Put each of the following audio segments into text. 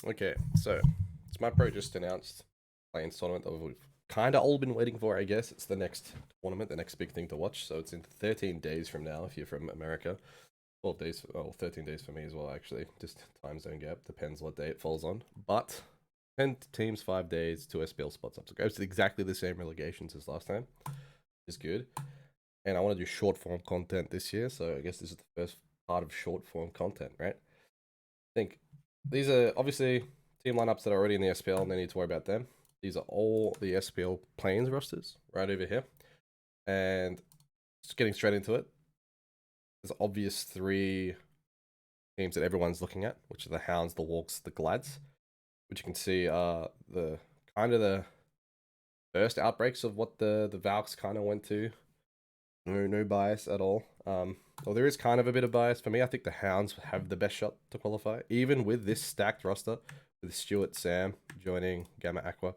Okay, so my pro just announced playing tournament that we've kind of all been waiting for. I guess it's the next tournament, the next big thing to watch. So it's in 13 days from now if you're from America. 12 days, well, 13 days for me as well, actually. Just time zone gap, depends what day it falls on. But 10 teams, 5 days, 2 SPL spots up. So it goes to exactly the same relegations as last time. Is good. And I want to do short form content this year. So I guess this is the first part of short form content, right? I think these are obviously team lineups that are already in the SPL and they need to worry about them. These are all the SPL Plains rosters right over here. And just getting straight into it, there's obvious three teams that everyone's looking at, which are the Hounds, the Walks, the Glads, which you can see are the kind of the first outbreaks of what the Valks kind of went to. No bias at all. Well, there is kind of a bit of bias for me. I think the Hounds have the best shot to qualify, even with this stacked roster with Stuart, Sam joining Gamma Aqua,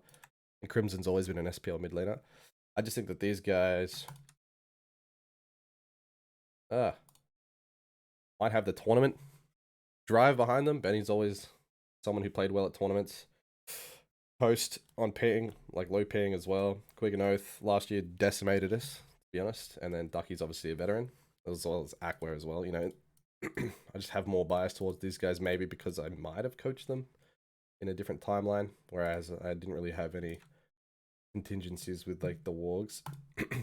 and Crimson's always been an SPL mid laner. I just think that these guys might have the tournament drive behind them. Benny's always someone who played well at tournaments. Post on ping, like low ping as well. Quick and Oath last year decimated us, to be honest. And then Ducky's obviously a veteran, as well as Aqua as well. You know, I just have more bias towards these guys, maybe because I might have coached them in a different timeline, whereas I didn't really have any contingencies with like the Wargs.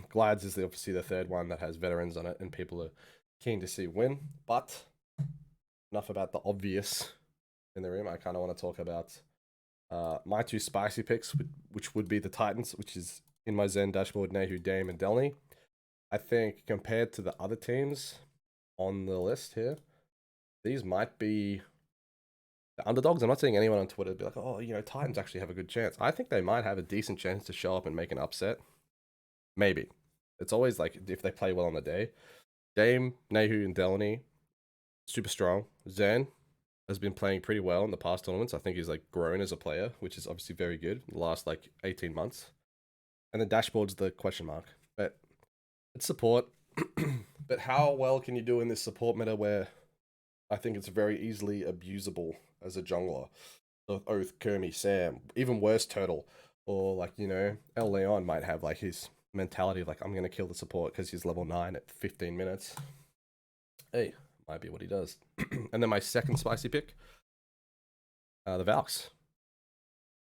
Glads is obviously the third one that has veterans on it, and people are keen to see win. But enough about the obvious in the room. I kind of want to talk about my two spicy picks, which would be the Titans, which is in my Zen dashboard, Nehu, Dame, and Delny. I think compared to the other teams on the list here, these might be the underdogs. I'm not seeing anyone on Twitter be like, oh, you know, Titans actually have a good chance. I think they might have a decent chance to show up and make an upset. Maybe. It's always like if they play well on the day. Dame, Nehu, and Delany, super strong. Zen has been playing pretty well in the past tournaments. I think he's like grown as a player, which is obviously very good in the last like 18 months. And the dashboard's the question mark. But it's support. But how well can you do in this support meta where I think it's very easily abusable as a jungler? So Oath, Kermie, Sam, even worse, Turtle, or like, you know, El Leon might have like his mentality of like, I'm going to kill the support because he's level 9 at 15 minutes. Hey, might be what he does. And then my second spicy pick, the Valks,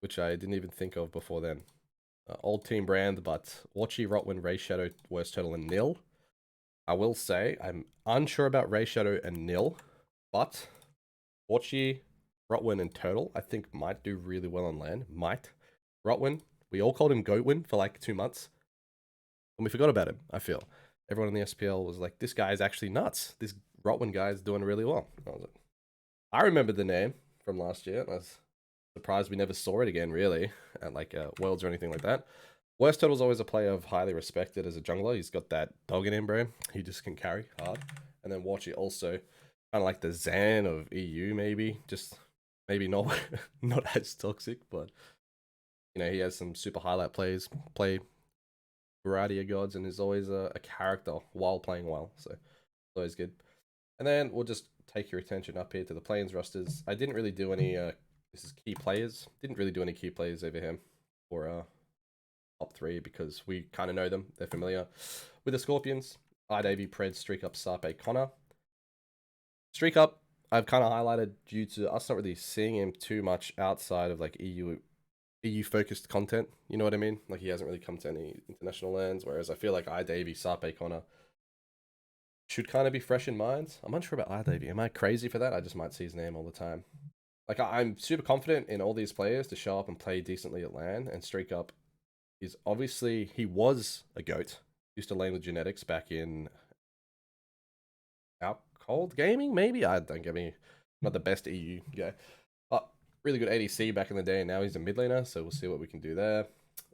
which I didn't even think of before then. Old team brand, but Watchy, Rotwin, Ray Shadow, Worst Turtle, and Nil. I will say I'm unsure about Ray Shadow and Nil, but Watchy, Rotwin, and Turtle I think might do really well on land. Might. Rotwin, we all called him Goatwin for like 2 months, and we forgot about him, I feel. Everyone in the SPL was like, this guy is actually nuts. This Rotwin guy is doing really well. I remember the name from last year, and I was surprised we never saw it again, really, at like Worlds or anything like that. Worst Turtle's always a player of highly respected as a jungler. He's got that dog in him, bro. He just can carry hard. And then Watchy also kind of like the Zan of EU, maybe. Just maybe not not as toxic, but you know, he has some super highlight plays, play variety of gods, and is always a character while playing well. So it's always good. And then we'll just take your attention up here to the Plains rosters. I didn't really do any this is key players. Didn't really do any key players over here for top 3 because we kind of know them. They're familiar with the Scorpions. iDavy, Pred, Streak Up, Sarpe, Connor. Streak Up, I've kind of highlighted due to us not really seeing him too much outside of like EU focused content. You know what I mean? Like he hasn't really come to any international lands. Whereas I feel like iDavy, Sarpe, Connor should kind of be fresh in minds. I'm unsure about iDavy. Am I crazy for that? I just might see his name all the time. Like I'm super confident in all these players to show up and play decently at LAN, and Streak Up is obviously he was a goat. Used to lane with genetics back in outcold gaming, maybe. I don't get me, not the best EU guy, but really good ADC back in the day. And now he's a mid laner, so we'll see what we can do there.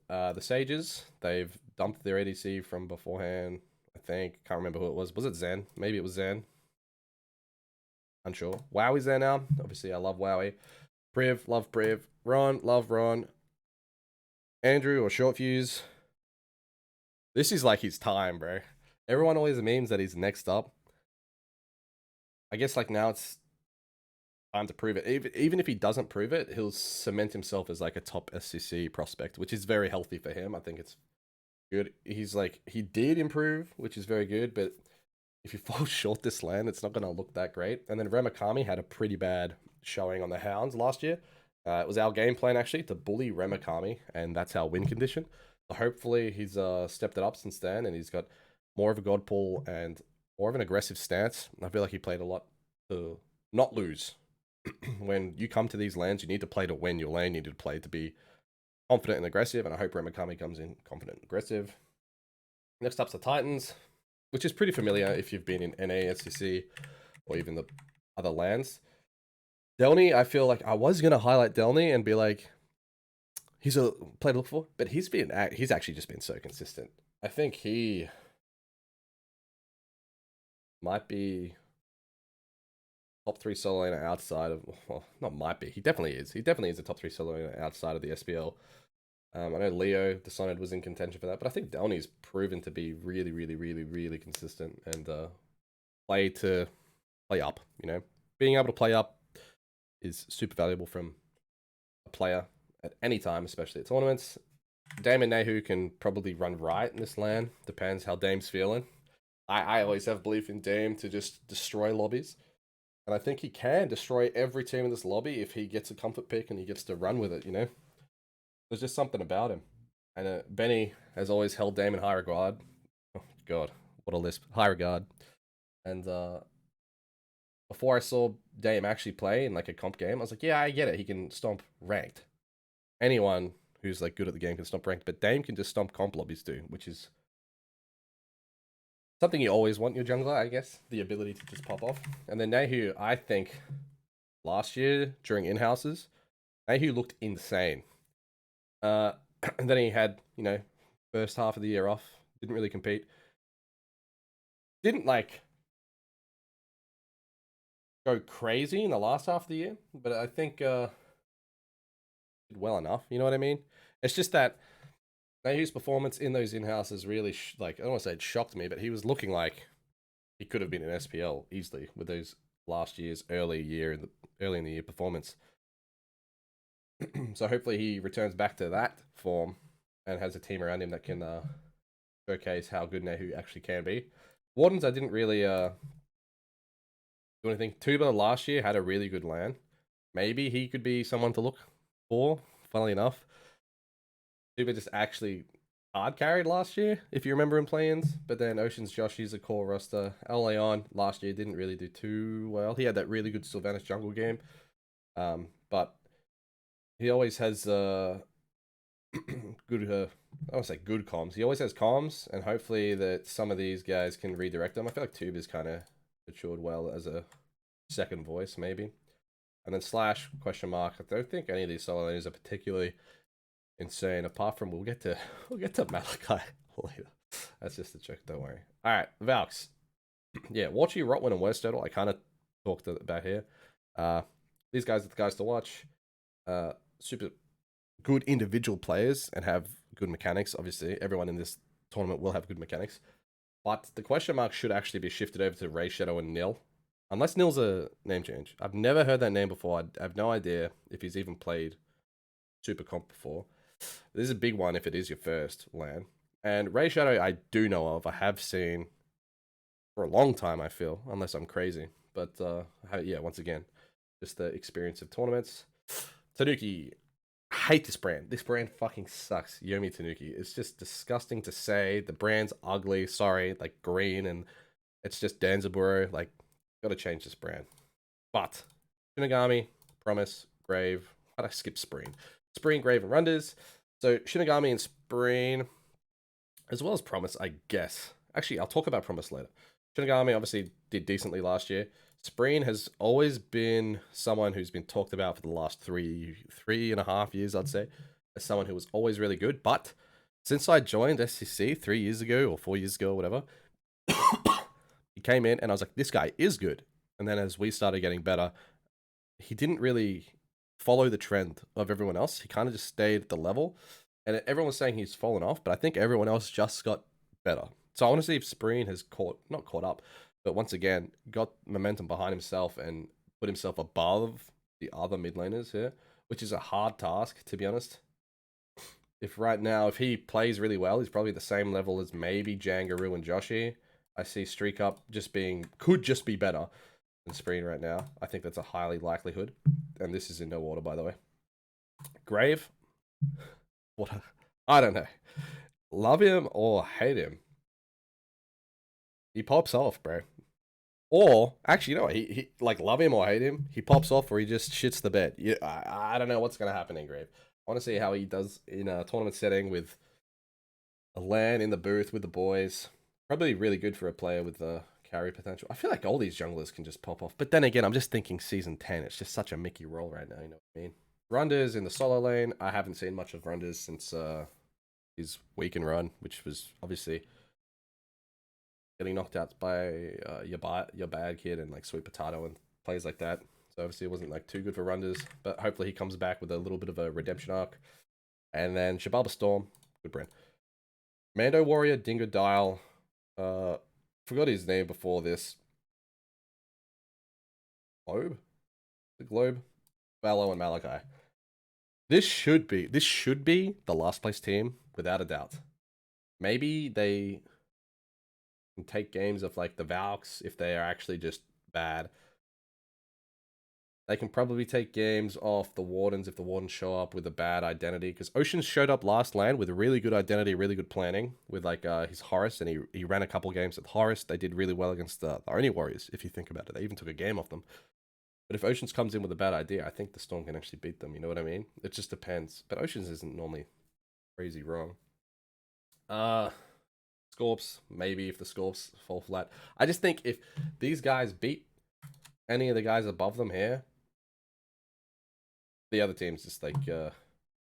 The Sages, they've dumped their ADC from beforehand. I think can't remember who it was. Was it Zen? Maybe it was Zen. Unsure. Wowie's there now. Obviously, I love Wowie. Priv, love Priv. Ron, love Ron. Andrew or Short Fuse. This is like his time, bro. Everyone always memes that he's next up. I guess like now it's time to prove it. Even if he doesn't prove it, he'll cement himself as like a top SCC prospect, which is very healthy for him. I think it's good. He's like, he did improve, which is very good, but if you fall short this land, it's not going to look that great. And then Remakami had a pretty bad showing on the Hounds last year. It was our game plan actually to bully Remakami, and that's our win condition. So hopefully he's stepped it up since then, and he's got more of a god pull and more of an aggressive stance. I feel like he played a lot to not lose. When you come to these lands, you need to play to win your lane. You need to play to be confident and aggressive, and I hope Remakami comes in confident and aggressive. Next up's the Titans, which is pretty familiar if you've been in NA, SCC, or even the other lands. Delny, I feel like I was going to highlight Delny and be like, he's a player to look for, but he's actually just been so consistent. I think he might be top 3 solo laner outside of, well, not might be, he definitely is. He definitely is a top 3 solo laner outside of the SPL. I know Leo Dishonored was in contention for that, but I think Delny's proven to be really, really, really, really consistent and play up. You know, being able to play up is super valuable from a player at any time, especially at tournaments. Dame and Nehu can probably run right in this land. Depends how Dame's feeling. I always have belief in Dame to just destroy lobbies. And I think he can destroy every team in this lobby if he gets a comfort pick and he gets to run with it, you know? There's just something about him. And Benny has always held Dame in high regard. Oh, God, what a lisp. High regard. And before I saw Dame actually play in like a comp game, I was like, yeah, I get it. He can stomp ranked. Anyone who's like good at the game can stomp ranked, but Dame can just stomp comp lobbies too, which is something you always want in your jungler, I guess. The ability to just pop off. And then Nehu, I think last year during in-houses, Nehu looked insane. And then he had, you know, first half of the year off, didn't really compete. Didn't like go crazy in the last half of the year, but I think did well enough. You know what I mean? It's just that Nehu's performance in those in-houses really, like, I don't want to say it shocked me, but he was looking like he could have been an SPL easily with those last year's early in the year performance. So hopefully he returns back to that form and has a team around him that can showcase how good Nehu actually can be. Wardens, I didn't really do anything. Tuba last year had a really good LAN. Maybe he could be someone to look for, funnily enough. Tuba just actually hard carried last year, if you remember in play-ins. But then Ocean's Josh is a core roster. Leon last year didn't really do too well. He had that really good Sylvanas jungle game. But he always has good, I don't say good comms. He always has comms, and hopefully that some of these guys can redirect them. I feel like Tuba's kind of matured well as a second voice, maybe. And then Slash, question mark. I don't think any of these solo laners are particularly insane, apart from we'll get to Malachi later. That's just a joke, don't worry. Alright, Valks. Yeah, Watchy, Rotwin, and Westodal, I kind of talked about here. These guys are the guys to watch. Super good individual players and have good mechanics. Obviously, everyone in this tournament will have good mechanics. But the question mark should actually be shifted over to Ray Shadow and Nil. Unless Nil's a name change. I've never heard that name before. I have no idea if he's even played Super Comp before. This is a big one if it is your first LAN. And Ray Shadow I do know of. I have seen for a long time, I feel, unless I'm crazy. But yeah, once again, just the experience of tournaments. Tanuki. I hate this brand. This brand fucking sucks. Yomi Tanuki. It's just disgusting to say. The brand's ugly. Sorry, like green, and it's just Danzaburo. Like, gotta change this brand. But Shinigami, Promise, Grave. Why'd I skip Spreen? Spreen, Grave, and Runders. So Shinigami and Spreen, as well as Promise, I guess. Actually, I'll talk about Promise later. Shinigami obviously did decently last year. Spreen has always been someone who's been talked about for the last three and a half years, I'd say, as someone who was always really good. But since I joined SCC 3 years ago or 4 years ago or whatever, he came in and I was like, this guy is good. And then as we started getting better, he didn't really follow the trend of everyone else. He kind of just stayed at the level. And everyone was saying he's fallen off, but I think everyone else just got better. So I want to see if Spreen has not caught up, but once again, got momentum behind himself and put himself above the other mid laners here, which is a hard task, to be honest. If right now, if he plays really well, he's probably the same level as maybe Jangaroo and Joshi. I see Streak Up could just be better than Spreen right now. I think that's a highly likelihood. And this is in no order, by the way. Grave? What? I don't know. Love him or hate him. He pops off, bro. Or actually, you know what? He like love him or hate him. He pops off, or he just shits the bed. I don't know what's gonna happen in Grave. I want to see how he does in a tournament setting with a LAN in the booth with the boys. Probably really good for a player with carry potential. I feel like all these junglers can just pop off. But then again, I'm just thinking season 10. It's just such a Mickey role right now. You know what I mean? Runders in the solo lane. I haven't seen much of Runders since his weekend run, which was obviously getting knocked out by your bad kid and like Sweet Potato and plays like that. So obviously it wasn't like too good for Runders, but hopefully he comes back with a little bit of a redemption arc. And then Shabalba Storm, good brand. Mando Warrior, Dingo Dial. Forgot his name before this. Globe? The Globe? Valo and Malachi. This should be the last place team, without a doubt. Maybe they can take games of like the Valks if they are actually just bad. They can probably take games off the Wardens if the Wardens show up with a bad identity. Because Oceans showed up last land with a really good identity, really good planning with like his Horus, and he ran a couple games with Horus. They did really well against the Oni Warriors, if you think about it. They even took a game off them. But if Oceans comes in with a bad idea, I think the Storm can actually beat them. You know what I mean? It just depends. But Oceans isn't normally crazy wrong. Scorps, maybe if the Scorps fall flat. I just think if these guys beat any of the guys above them here, the other team's just like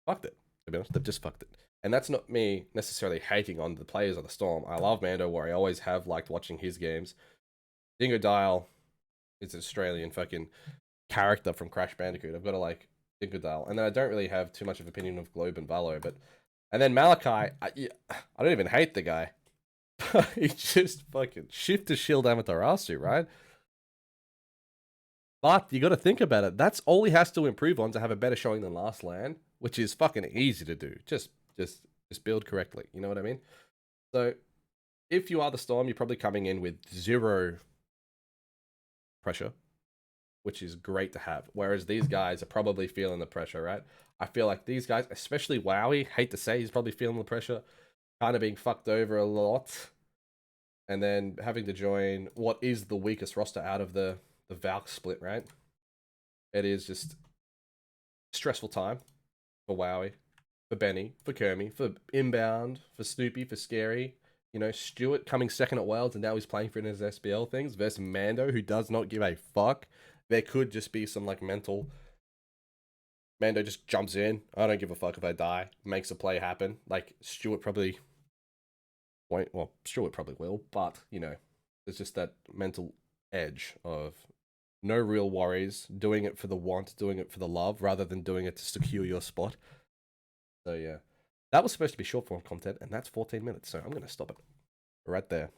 fucked it. To be honest, they've just fucked it. And that's not me necessarily hating on the players of the Storm. I love Mando Warrior. I always have liked watching his games. Dingo Dial is an Australian fucking character from Crash Bandicoot. I've got to like Dingo Dial. And then I don't really have too much of opinion of Globe and Valo, but and then Malachi, I don't even hate the guy. He just fucking shift to shield Amaterasu, right? But you got to think about it. That's all he has to improve on to have a better showing than last land, which is fucking easy to do. Just build correctly. You know what I mean? So if you are the Storm, you're probably coming in with 0 pressure, which is great to have. Whereas these guys are probably feeling the pressure, right? I feel like these guys, especially Wowie, hate to say, he's probably feeling the pressure, kind of being fucked over a lot, and then having to join what is the weakest roster out of the Valks split, right? It is just stressful time for Wowie, for Benny, for Kermie, for Inbound, for Snoopy, for Scary. You know, Stuart coming second at Wilds, and now he's playing for his SBL things versus Mando, who does not give a fuck. There could just be some like mental. Mando just jumps in. I don't give a fuck if I die. Makes a play happen. Like Stuart probably won't. Well, Stuart probably will, but you know, there's just that mental edge of no real worries, doing it for the want, doing it for the love, rather than doing it to secure your spot. So yeah, that was supposed to be short form content, and that's 14 minutes, so I'm going to stop it right there.